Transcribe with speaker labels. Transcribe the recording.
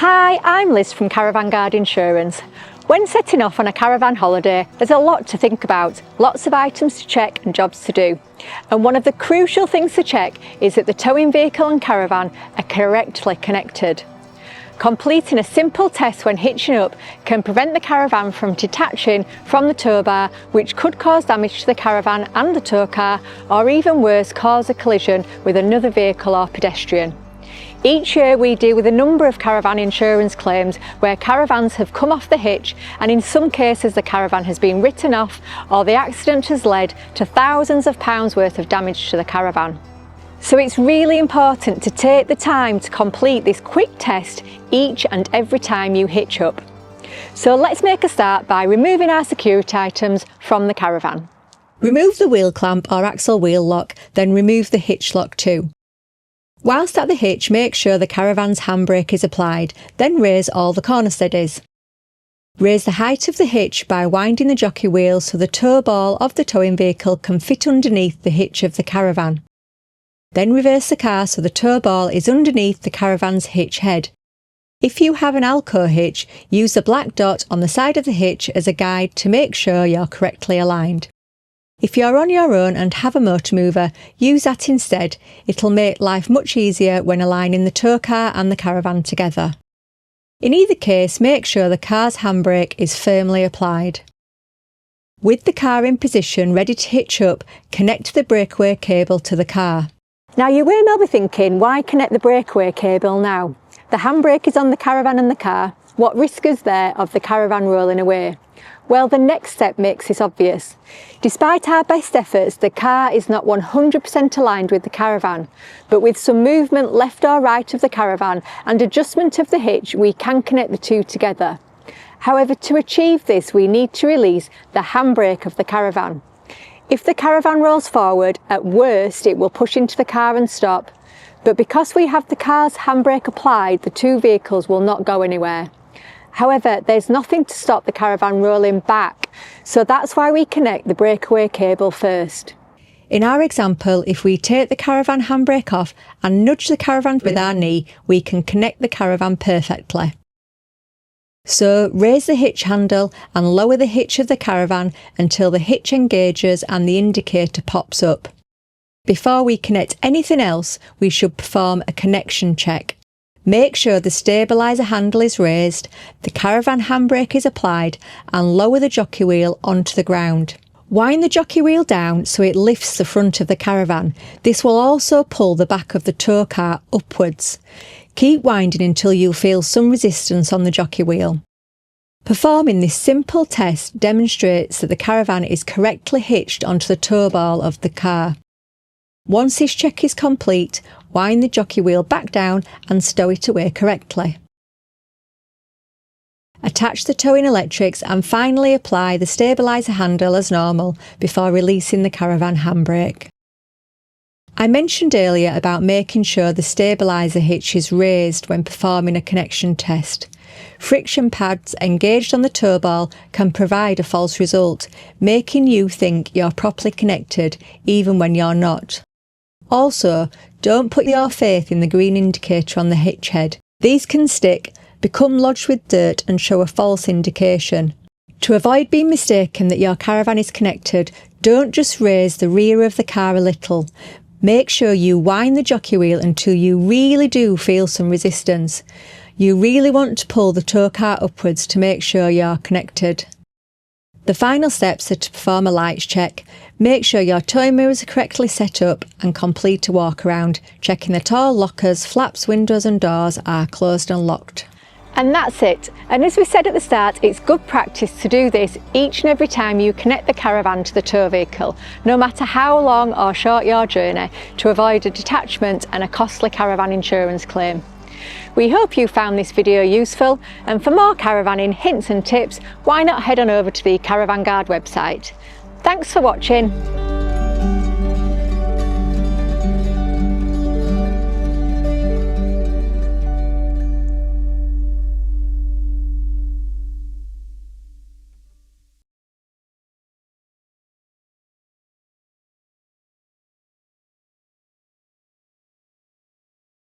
Speaker 1: Hi, I'm Liz from Caravan Guard Insurance. When setting off on a caravan holiday, there's a lot to think about, lots of items to check and jobs to do. And one of the crucial things to check is that the towing vehicle and caravan are correctly connected. Completing a simple test when hitching up can prevent the caravan from detaching from the tow bar, which could cause damage to the caravan and the tow car, or even worse, cause a collision with another vehicle or pedestrian. Each year we deal with a number of caravan insurance claims where caravans have come off the hitch, and in some cases the caravan has been written off or the accident has led to thousands of pounds worth of damage to the caravan. So it's really important to take the time to complete this quick test each and every time you hitch up. So let's make a start by removing our security items from the caravan. Remove the wheel clamp or axle wheel lock, then remove the hitch lock too. Whilst at the hitch, make sure the caravan's handbrake is applied, then raise all the corner steadies. Raise the height of the hitch by winding the jockey wheel so the tow ball of the towing vehicle can fit underneath the hitch of the caravan. Then reverse the car so the tow ball is underneath the caravan's hitch head. If you have an Alco hitch, use the black dot on the side of the hitch as a guide to make sure you're correctly aligned. If you're on your own and have a motor mover, use that instead. It'll make life much easier when aligning the tow car and the caravan together. In either case, make sure the car's handbrake is firmly applied. With the car in position ready to hitch up, connect the breakaway cable to the car. Now you may be thinking, why connect the breakaway cable now? The handbrake is on the caravan and the car. What risk is there of the caravan rolling away? Well, the next step makes this obvious. Despite our best efforts, the car is not 100% aligned with the caravan, but with some movement left or right of the caravan and adjustment of the hitch, we can connect the two together. However, to achieve this, we need to release the handbrake of the caravan. If the caravan rolls forward, at worst it will push into the car and stop, but because we have the car's handbrake applied, the two vehicles will not go anywhere. However, there's nothing to stop the caravan rolling back, so that's why we connect the breakaway cable first. In our example, if we take the caravan handbrake off and nudge the caravan with our knee, we can connect the caravan perfectly. So raise the hitch handle and lower the hitch of the caravan until the hitch engages and the indicator pops up. Before we connect anything else, we should perform a connection check. Make sure the stabiliser handle is raised, the caravan handbrake is applied, and lower the jockey wheel onto the ground. Wind the jockey wheel down so it lifts the front of the caravan. This will also pull the back of the tow car upwards. Keep winding until you feel some resistance on the jockey wheel. Performing this simple test demonstrates that the caravan is correctly hitched onto the tow ball of the car. Once this check is complete, wind the jockey wheel back down and stow it away correctly. Attach the towing electrics and finally apply the stabiliser handle as normal before releasing the caravan handbrake. I mentioned earlier about making sure the stabiliser hitch is raised when performing a connection test. Friction pads engaged on the tow ball can provide a false result, making you think you're properly connected even when you're not. Also, don't put your faith in the green indicator on the hitch head. These can stick, become lodged with dirt and show a false indication. To avoid being mistaken that your caravan is connected, don't just raise the rear of the car a little. Make sure you wind the jockey wheel until you really do feel some resistance. You really want to pull the tow car upwards to make sure you're connected. The final steps are to perform a lights check. Make sure your towing mirrors are correctly set up and complete a walk around, checking that all lockers, flaps, windows and doors are closed and locked. And that's it. And as we said at the start, it's good practice to do this each and every time you connect the caravan to the tow vehicle, no matter how long or short your journey, to avoid a detachment and a costly caravan insurance claim. We hope you found this video useful, and for more caravanning hints and tips, why not head on over to the Caravan Guard website. Thanks for watching.